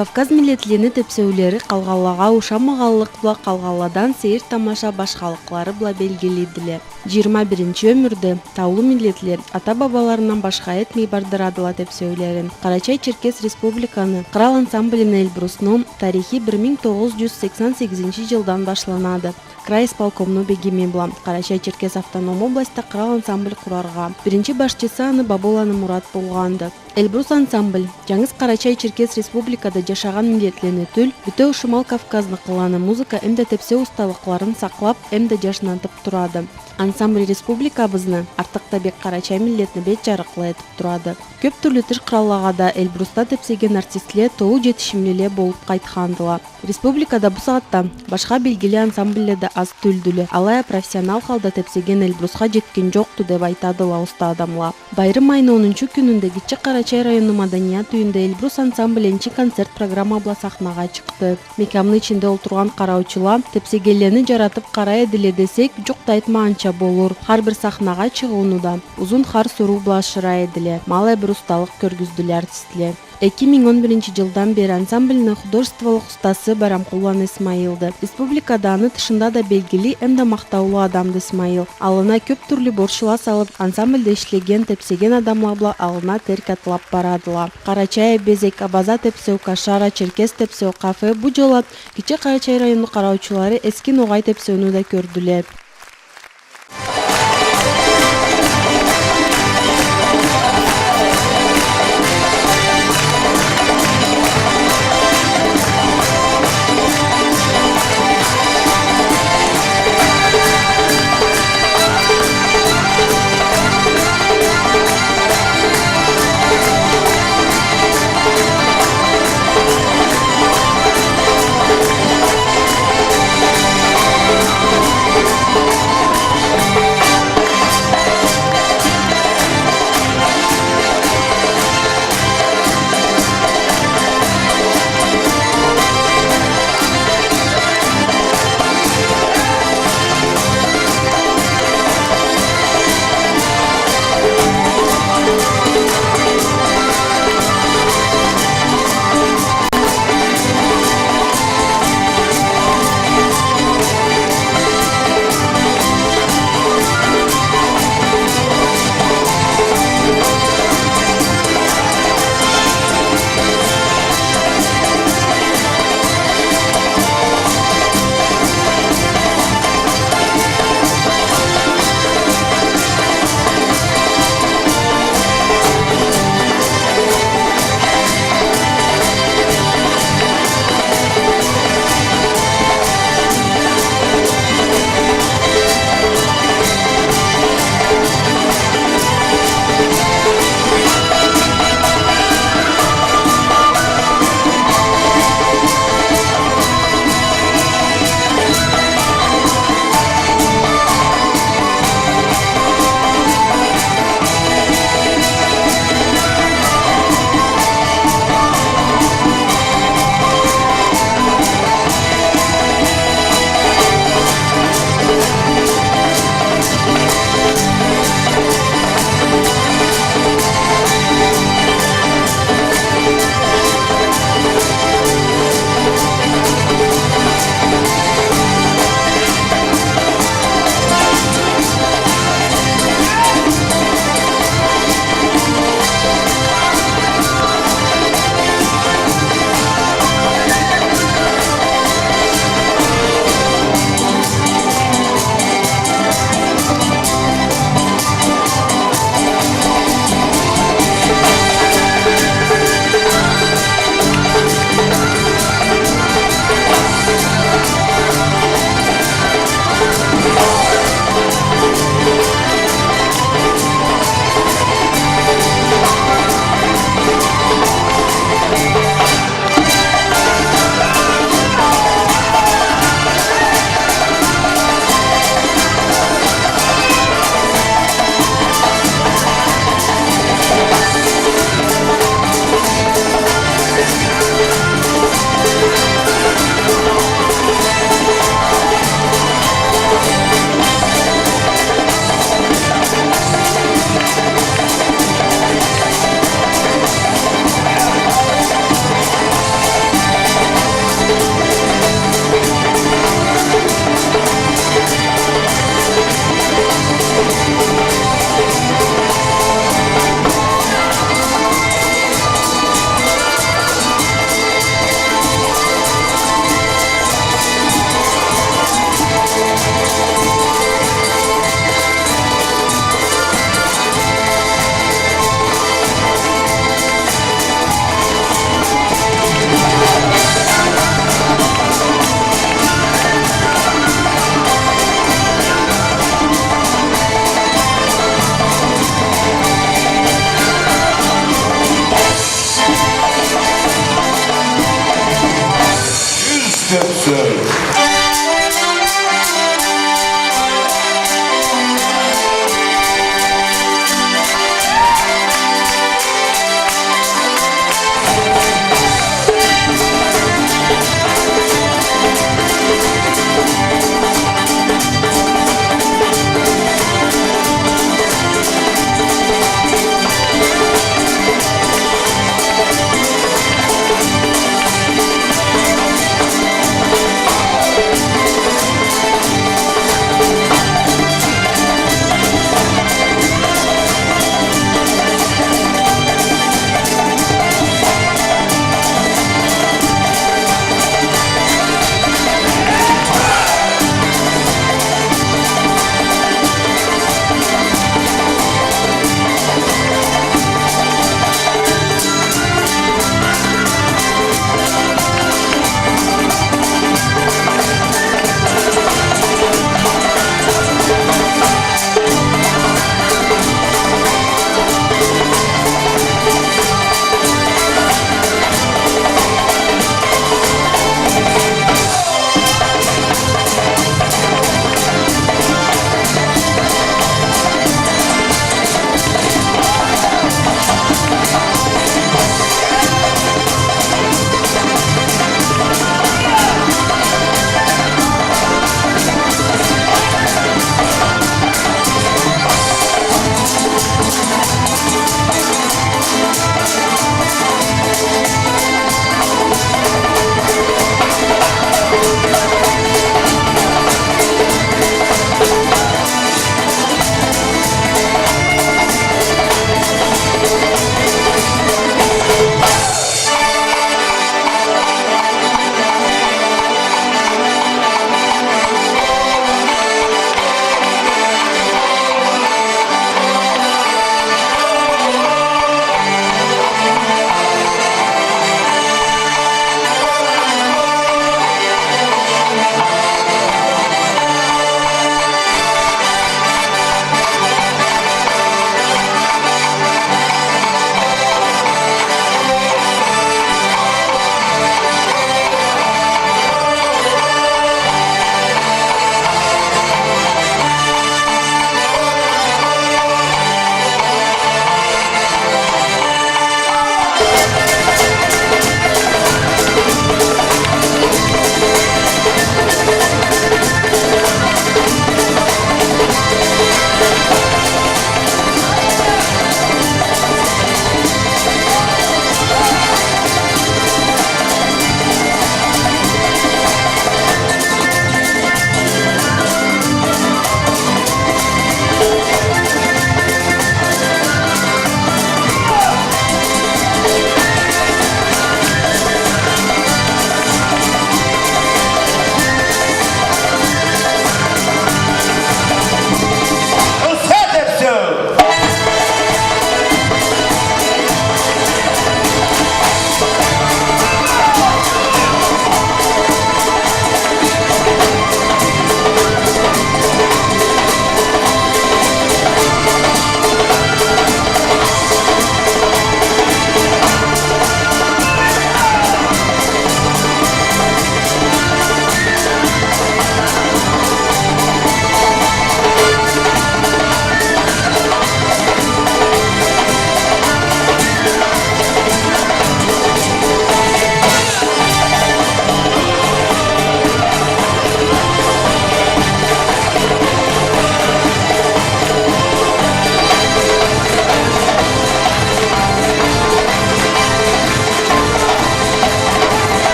Кавказ миллетлерини тепсеулери калгаллага ушамаганлык була калгалладан сейир тамаша башкалыклары була белгилейдиле. 21 өмүрдө таулуу миллетлер ата бабаларынан башка этмей бардырадыла тепсеулерин. Карачай-Черкес Республиканы кырал ансамблинин Эльбрусунун тарихи 1988 жылдан башланады. Край исполкомунун бегеми була. Карачай-Черкес автоном областта кырал ансамбль курарга. Биринчи башчысы аны Баболаны Мурат болгонду. Эльбрус ансамбль жаңыз Карачай-Черкес Республикада жашаган миллетлерини төл, бүтө ушумал Кавказныкыланы музыка эмде тепсе усталыкларын саклап, эмде жашнантып турады. Ансамбль республикабызны Артыктабек Карачай миллетине бет жарыклы этип турады. Көп түрлүү тиш кыраллагада Эльбруста тепсеген артистлер тоо жетишимлүү болуп кайткандыла. Республикада бу саатта башка белгилүү ансамбльлерде аз түлдүлө. Алай профессионал халда тепсеген Эльбруска жеткен жокту деп айтадыла уста адамла. Байрам айынын 10-күнүндө Кичи Карачай району маданият үйүндө Эльбрус ансамбль концерт программа була сахнага чыкты. Мекамдын ичинде олтурган караучулар тепсегелерни жаратып карай деле десек, жок да айтмаганча болур. Ар бир сахнага чыгуунда узун хар суруу булашыра эдиле. Малай бир усталык көргүздүлөр артистлер. 2011 жылдан бери ансамбльнин художестволук устасы Байрамкулова Исмаилды. Республикада аны тышында да белгилүү эмде мактаулуу адамды Исмаил. Алына көп түрлүү борчулар салып, ансамбльде иштеген тепсеген адамлар була алына терк атлап барадыла. Карачай, Безек, Абаза тепсеу, Кашара, Черкес тепсеу, кафе бу жолу Кичи Карачай району караучулары эски Ногай тепсеүүнү да көрдүлөр.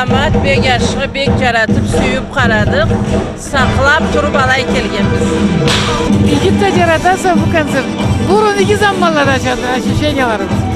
salamat, bek yaxşı, bek jaratıp, süyüp qaradık. Saqlab turib alay kelganmiz. Yigit'te yaratasa bu konser. Burun iki zammallar açıldı, şeylerimiz.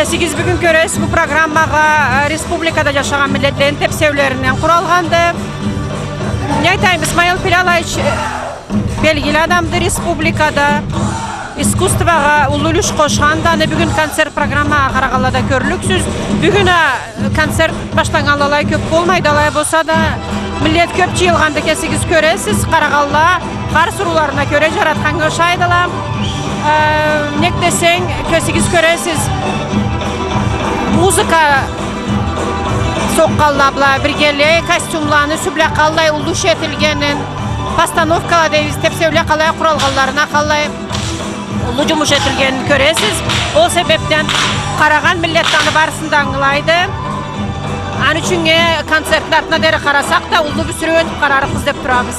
Kesigiz bugün göresiz bu programmaga Respublikada yaşayan milletlerin tepsevlerinden kuralgandı. Ne aytayım, İsmail Pilalayç belgili adamdı Respublikada. İskustvaga ulu uluş koşganda bugün konser programma Karagallada görülüksüz. Bugün konser başlanganlalay köp bolmaydı alay bolsa da millet köp çıyılganda kesigiz göresiz. Karagalla kar surularına göre jaratkan göşaydılar. Nek desen kesigiz göresiz. Muzika soqqallabla birgeli kostyumlarını süblaqallay uluş etilgenin postanovkala deyiz tepsevle qalay kuralganlarına qalay ulu jumuş etilgenini göresiz. O sebepten Karagan millettanı barısında anılaydı. An üçün konsertlarına deri qarasak da ulu bir sürü ötüp qararıqız dep turabız.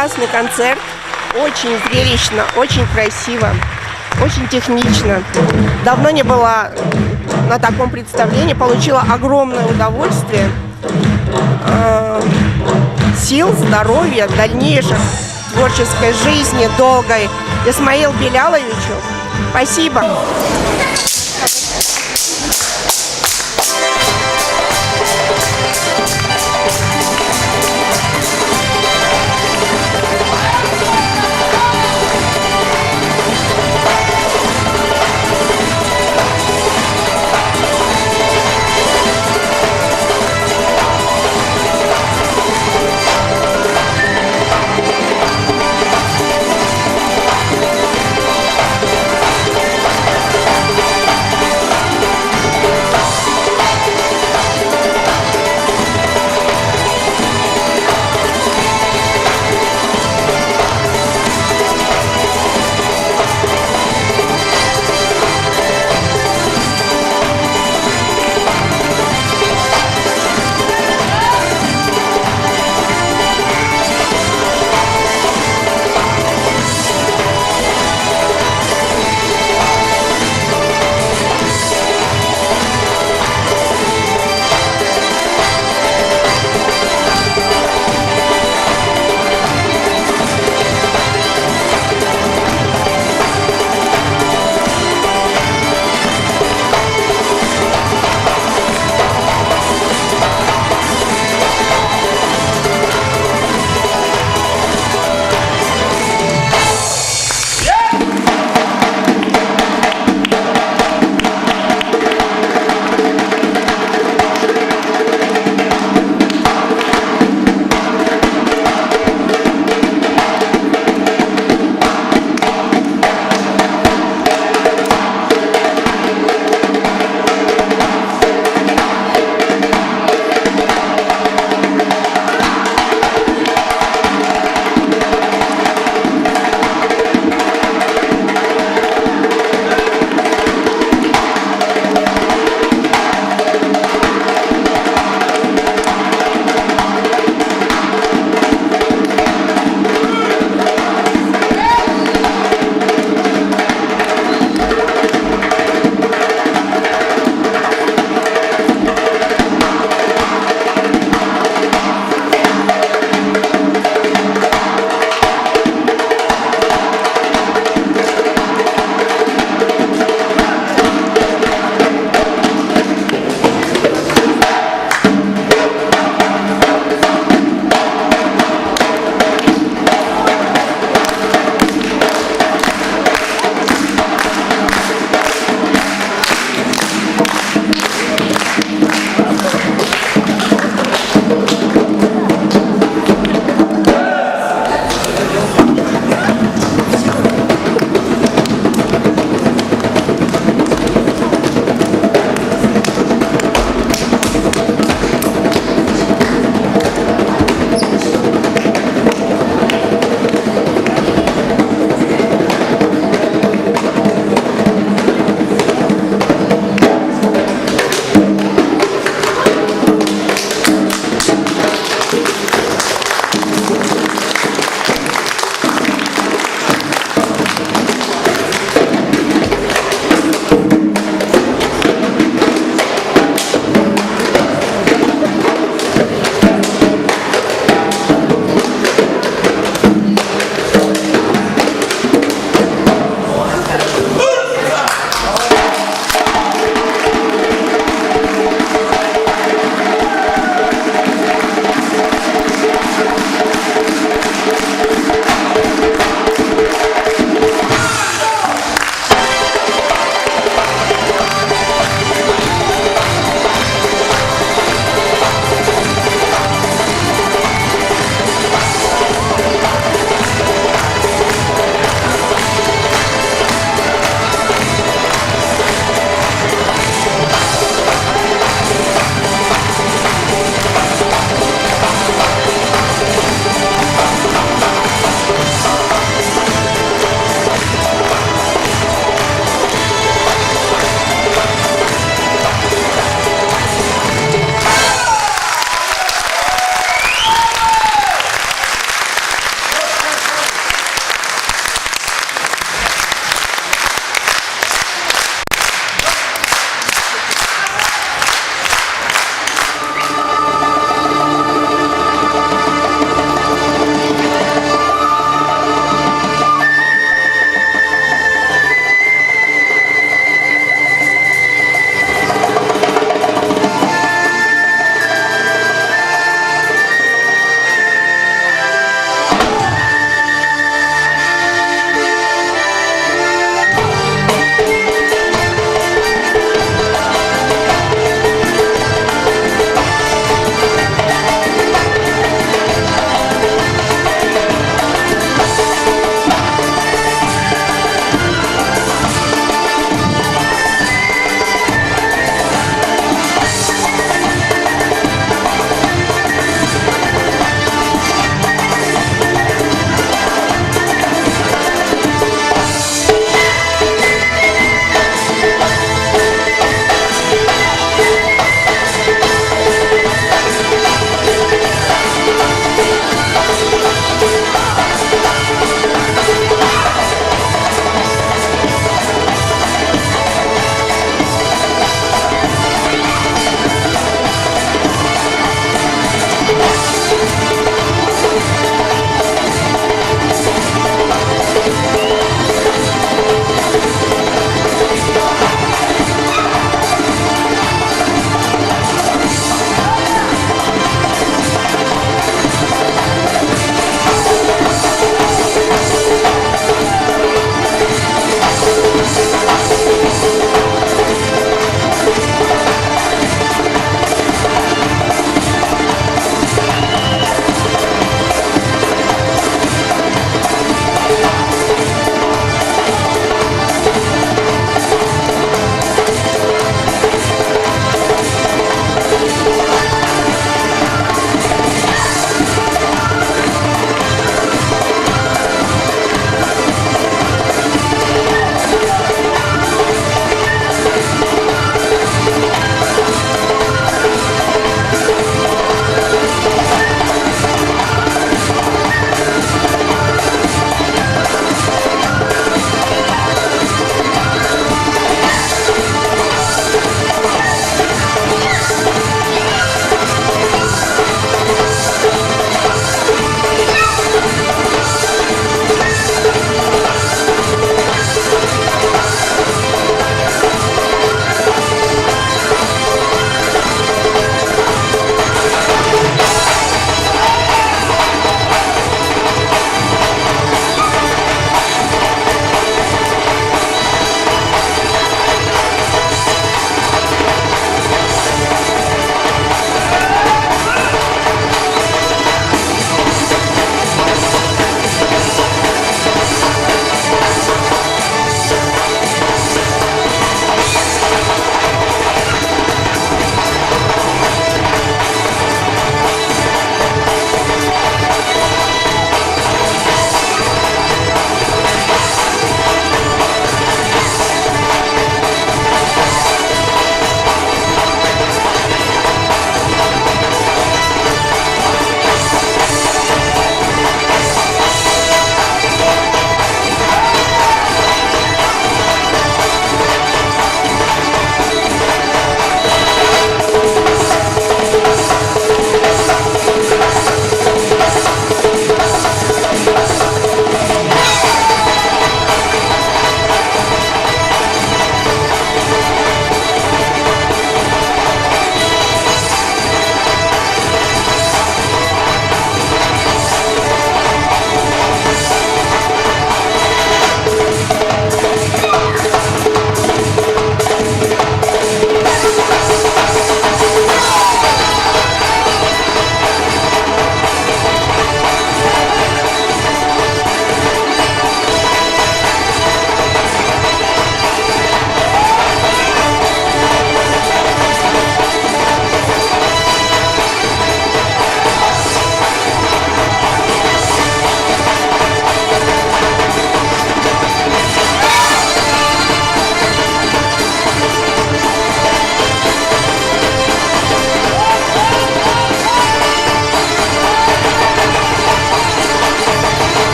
прекрасный концерт, очень зрелищно, очень красиво, очень технично. Давно не была на таком представлении, получила огромное удовольствие, сил, здоровья, дальнейших творческой жизни долгой Исмаилу Беляловичу. Спасибо.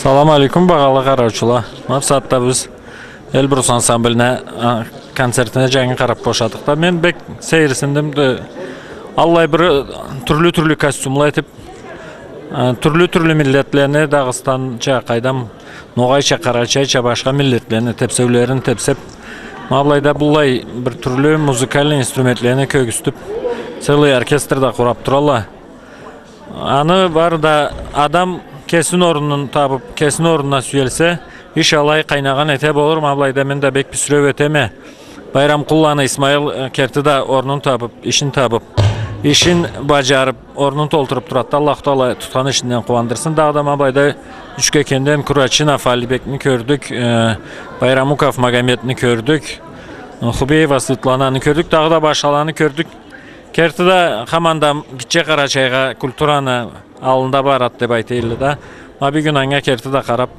Assalamu alaikum бағалы қараушылар. Мақсатта біз Эльбрус ансамбліне концертіне жаңы қарап бошадық. Мен бек сейірсіндім. Аллай бір түрлі костюмлар етіп, түрлі миллетлеріне Дағыстанча қайдам, Ноғайча, Қарачайча башқа миллетлеріне тепсеулерін тепсеп, Мабылайда бұлай бір түрлі музыкальный инструментлеріне көгістіп, целый оркестрда құрап тұралла. Аны бар да адам kesin orunun tabıp, kesin orununa süyelse, inşallah kaynağın ete olur. Mablayda men de bek bir süre öteme. Bayram kullanı İsmail kerti de orunun tabıp, işin tabıp, işin bacarıp, orunun tolturup durat. Allah Teala tutan işinden kuvandırsın. Dağda Mablayda üçke kendim Kuraçina Falibek'ni gördük, Bayram Ukaf Magamet'ni gördük, Hubeyeva Svetlana'nı gördük, dağda başalanı gördük. Kerti de hamanda gitçe Karaçayga kulturanı alında barat deb aytaylı da. Ma bir gün anga kerti de qarap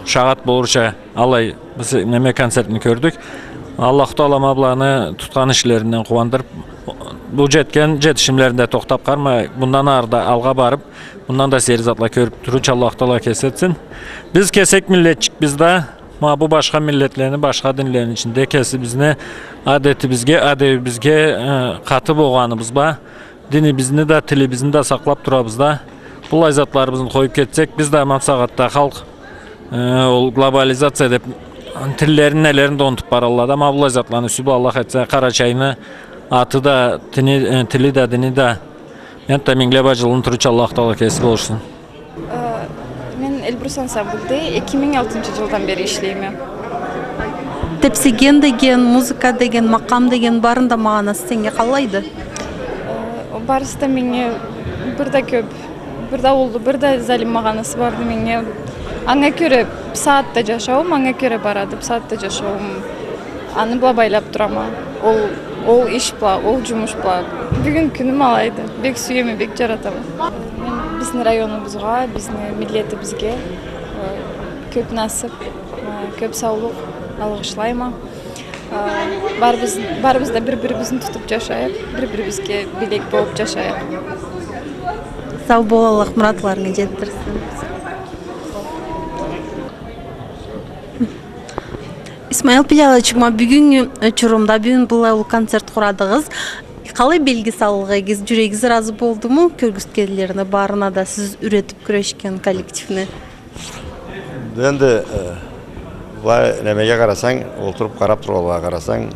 şagat bolurça alay biz neme konsertini gördük. Allah Teala mablanı tutkan işlerinden kuvandırıp bu jetişimlerinde toktap karma bundan arda alga barıp bundan da serizatla körüp turuç Allah Teala kesetsin. Biz kesek milletçik bizde ma bu başka milletlerini başka dinlerin içinde kesi bizne adeti bizge katı boğanımız ba. Dini bizni de, tili bizni de saklap turabız da. Bu ayzatlarımızı koyup geçsek, biz de hemen sağatta halk globalizasiya edip, tillerin nelerini de unutup barallar da. Ama bu ayzatlarını sübü Allah etse, Karaçayını, atı da, tili de, dini de. Ente mingle bacılığın turuç Allah Teala kesip olursun. Men Elbrus Ansambul'de 2006 жылдан beri işleyemem. Tepsigen деген, muzika деген, makam деген barında mağanası senge қалайды? Barısı da menge bir de köp, bir de oldu, bir de zalim mağanası vardı menge. Anga göre saatte yaşavım, anga göre baradım, saatte yaşavım. Anı bula baylap durama. Ol iş bula, ol cumuş bula. Bugün günüm alaydı. Bek suyemi, bek jaratamı. Bizni rayonumuzga, bizni milletimizge köp nasip, köp sağlık algışlayma. Barımızda bir-birimizni tutup yaşayıp, bir-birimizge bilek boğup yaşayıp. Sağ bolalıq muratlarını жетtirsin. İsmail Pilalovичma бүгүн чурумда бүгүн бул концерт курадыгыз. Қалай белги салгыгыз, жүрегиңиз разы болдуму? Көргүзгөнлөрүнө барына да сиз үретип күрөшкөн коллективни. Endi былай немеге қарасаң, отырып қарап тұруға қарасаң,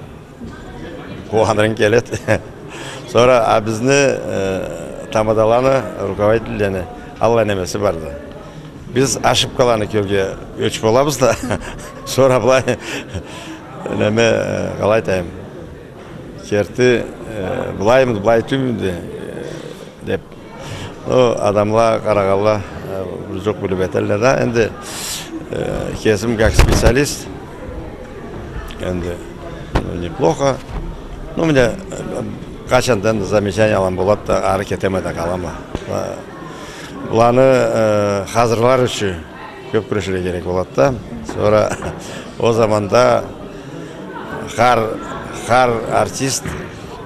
қуанырың келеді. Sonra bizni tamadalarını, rukovodительlerini Allah nemesi vardı. Biz ошибкаларны көрге өчіп боламыз да. Sonra былай неме қалай айтайын, керті былаймыз, былай түмінді деп. Адамла, қарағалла жоқ біліп етелер да. Енді Kesім как специалист, неплохо. Ну, у меня қашандан замечание алам болады да, ары кетеме де қалама. Бұланы қазырлар үшін көп күрешілер керек болады да. Sonra o zamanda har артист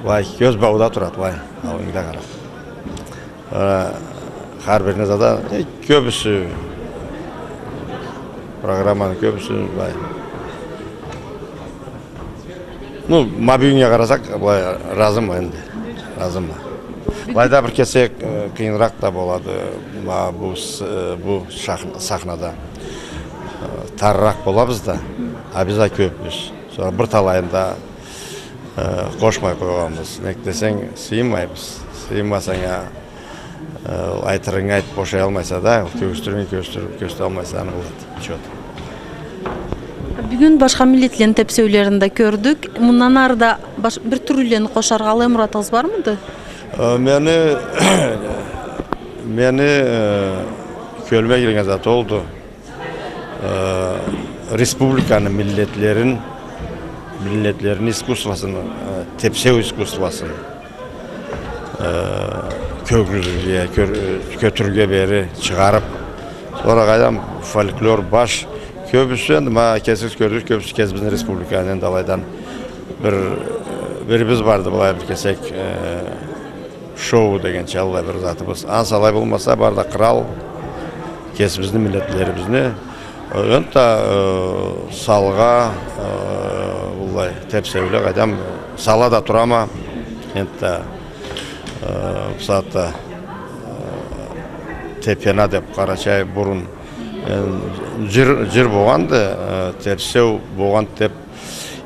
көз бауда тұрады, алыңда қарап. Har bir nezada köbüsü programmanın köbüsü var. Ну, мабүйіңе қарасақ, разым енді, разым. Былайда бір кесек қиынрақ та болады, бұл сахнада. Тарырақ боламыз да, абиза көппіз. Sonra бір талайында қошмай қойғанбыз. Нек десең, сыймайбыз. Сыймасаңа айтырың айтып бошай алмайса да, көгістіріңе көсті алмайса аны болады. Бүгін башқа милletlerin тепсеулерінде көрдік. Мұнан арда бір түрлерін қошарғалы мұратыңыз бар мыды? Meni kölme girgen zat oldu. Respublikanın milletlerin iskutvasını, tepsev iskutvasını kötürge beri çıkarıp sonra qaydam folklor baş köbüsü endi kesiz gördük, köbüsü kez bizning respublikanın dalaydan bir biz vardı bulay bir kesek şovu degençe Allah bir zatımız. Ansalay bulmasa barda kral kesibizning millatlarimizni önta salga bulay tepsevle kadam sala da turama enta bu saatte tepena dep Karaçay burun jir bolgandı tepsev bolgan dep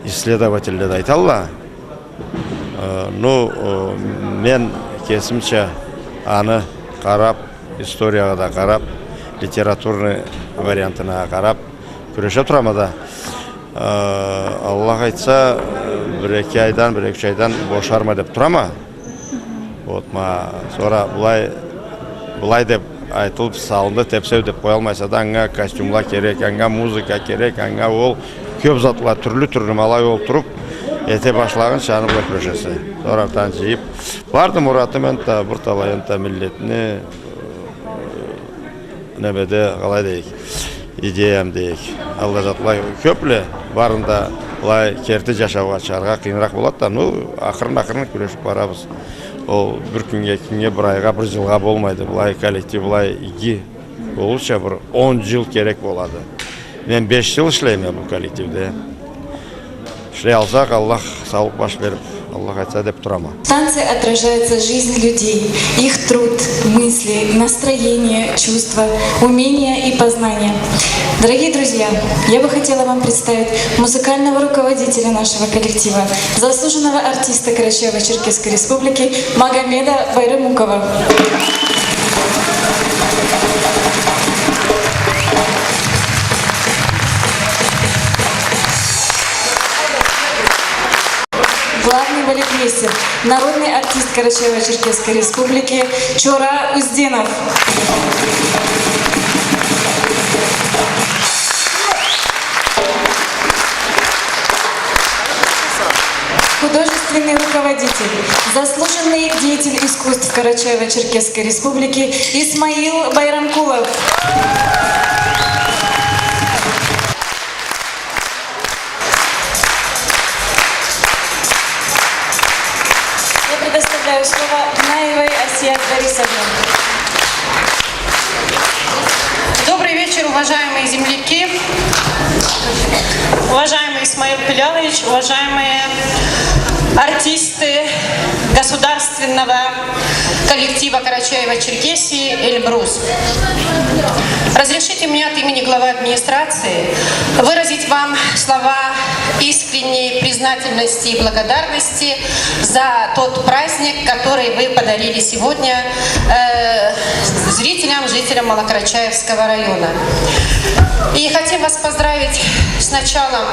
исследовательдер айталла. Ну мен кесимче аны карап, историяга да карап, литературный вариантына карап күрөшө турам да. Аллах айтса, бір-екі айдан бошарма деп турама. Вот ма sonra булай деп айтылып салынды, тепсеу деп қоя алмайса да, аңа костюмла керек, аңа музыка керек, аңа ол көп затлар түрлі малай ол тұрып, ете башлаган шаны бұлай күрөшесі. Сораптан жиып, барды мұратым әнті, бір талай әнті миллетіне нәбеде қалай дейік, идеям дейік. Алла затлай көплі барында бұлай керті жашауға чарға қиынырақ болады да, ақырын күрөшіп барабыз. Ол бір күнге, бір айға, бір жылға болмайды. Бұлай коллектив, бұлай иги болуша бір 10 жыл керек болады. Мен 5 жыл ішлеймін бұл коллективде. Ішлей алсақ, Аллах сауық баш беріп, Аллах айтса деп турама. В танце отражается жизнь людей, их труд, мысли, настроение, чувства, умения и познания. Дорогие друзья, я бы хотела вам представить музыкального руководителя нашего коллектива, заслуженного артиста Карачаево-Черкесской Республики Магомеда Байрамукова. Главный балетмейстер, народный артист Карачаево-Черкесской Республики Чора Узденов. Художественный руководитель, заслуженный деятель искусств Карачаево-Черкесской Республики Исмаил Байрамкулов. Предоставляю слово Гнаевой Асият Борисовне. Добрый вечер, уважаемые земляки, уважаемый Исмаил Пилялович, уважаемые артисты государственного коллектива Карачаево-Черкесии «Эльбрус». Разрешите мне от имени главы администрации выразить вам слова искренней признательности и благодарности за тот праздник, который вы подарили сегодня жителям Малокарачаевского района. И хотим вас поздравить с началом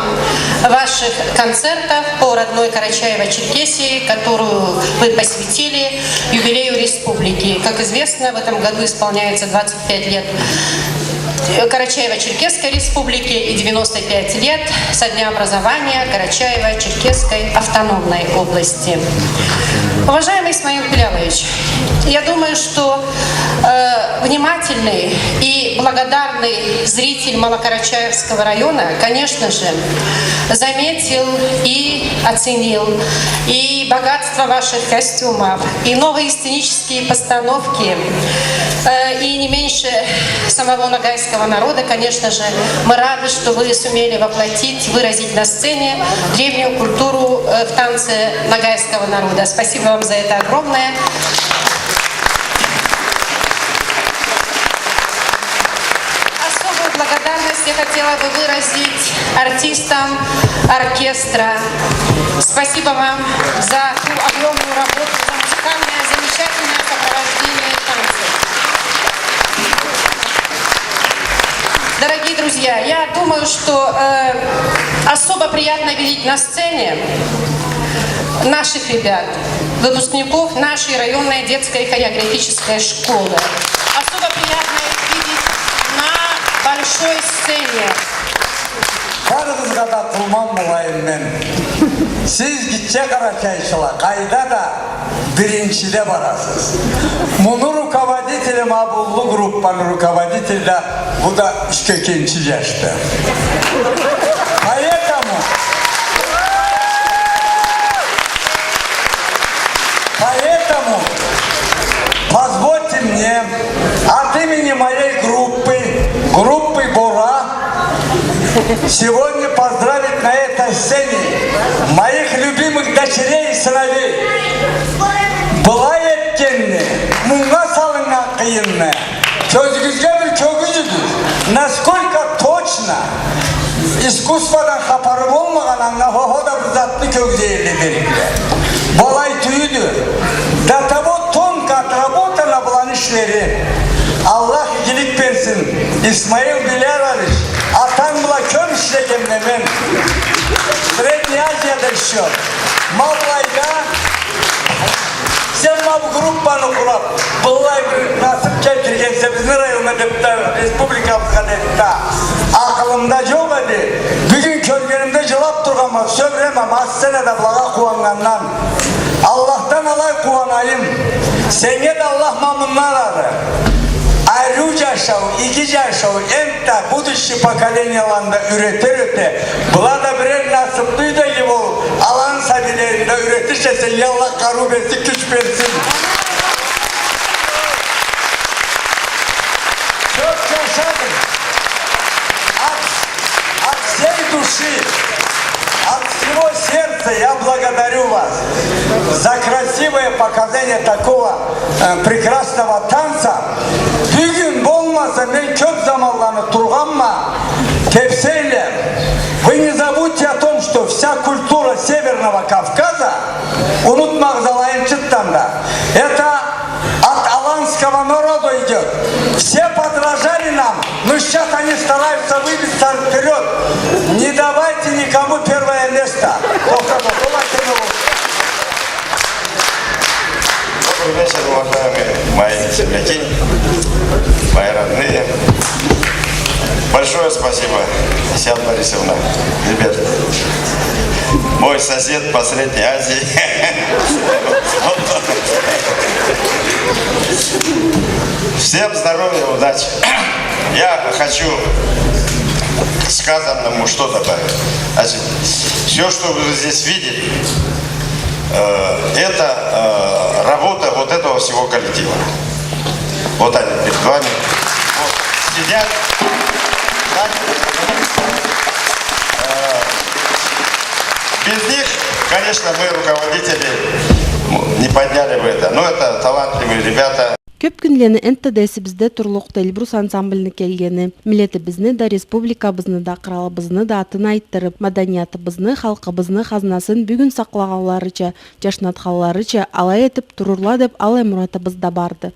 ваших концертов по родной Карачаево-Черкесии, которую вы посвятили юбилею республики. Как известно, в этом году исполняется 25 лет Карачаево-Черкесской республики и 95 лет со дня образования Карачаево-Черкесской автономной области. Уважаемый Исмаил Пилялович, я думаю, что внимательный и благодарный зритель Малокарачаевского района, конечно же, заметил и оценил и богатство ваших костюмов, и новые сценические постановки, и не меньше самого ногайского народа, конечно же, мы рады, что вы сумели воплотить, выразить на сцене древнюю культуру в танце ногайского народа. Спасибо вам за это огромное. Особую благодарность я хотела бы выразить артистам оркестра. Спасибо вам за ту огромную работу, за музыкальное замечательное сопровождение танцев. Дорогие друзья, я думаю, что особо приятно видеть на сцене наших ребят, выпускников нашей районной детской хореографической школы. Особо приятно их видеть на большой сцене. Barınızga da tulman bulayım ben. Siz gidecek Karachayçılar, kayda da birincide barasız. Bunu rukovodителем Abullu gruppanın rukovodитель de bu da ikinci yaşta. Поэтому позвольте мне от имени моей группы группы «Бура» сегодня поздравить на этой сцене моих любимых дочерей и сыновей. Была еткенне, мунга салынған қиынны, көзгізге бір көгізіді. Насколько точно искусстводан хапары болмаған аңна хода бір затты көгзейлі берілді. Болай түйді. До того тонко отработана была ишлері. Аллах игілік берсін. Исмаил Белярович, атаң бұла көн ішлегенне мен. Средняя Азияда еще. Мавлайда сен мав группаны құрап, бұлай бір насып келтіргенсе біздің районда депті, республикамызға депті. Ақылымда жоқ әді. Бүгін көргенімде жылап тұрғанма, сөбіремем, ассенеде бұлаға қуанғаннан. Аллахтан алай қуанайым. Сенге де Аллах мамыннан ады. Ayrı yaşav, iki yaşav, emta будущее поколенияларында üretir öte. Bula da birer nasıplıydı gibi olup, alan sabilerinde üretirse yallah karu versin, güç versin. Çok yaşadım. От всей души, от всего сердца я благодарю вас за красивое показание такого прекрасного танца. Bugün olmasa ben köp zamanlarını turганма, tepseyle. Вы не забудьте о том, что вся культура Северного Кавказа, unutmak залайынчыттан да, это от аланского народа идет. Все подражали нам, но сейчас они стараются выбиться вперед. Не давайте никому первое место. Добрый вечер, уважаемые мои земляки, мои родные. Большое спасибо, Сиан Борисовна, ребят. Мой сосед по Средней Азии. Всем здоровья, удачи. Я хочу к сказанному что добавить. Значит, все, что вы здесь видели, это работа вот этого всего коллектива. Вот они перед вами. Вот, сидят. Без них, конечно, мы, руководители, не подняли бы это. Но это талантливые ребята. Көп күнлені НТД-сібізді тұрлық Эльбрус ансамбліні келгені. Милеті бізні да, республика бізні да, қыралы бізні да атын айттырып, маданияты бізні, халқы бізні қазынасын бүгін сақлағаларыча, жашнатқаларыча алай етіп тұрырла деп алай мұраты бізді барды.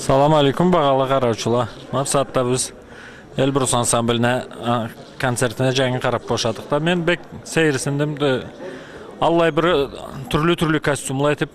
Salam aleykum бағалы қараушылар. Мақсатта біз Эльбрус ансамбліне концертіне жаңын қарап бошадық та. Мен бек сейірсіндім. Аллай бір түрлі костюмлар етіп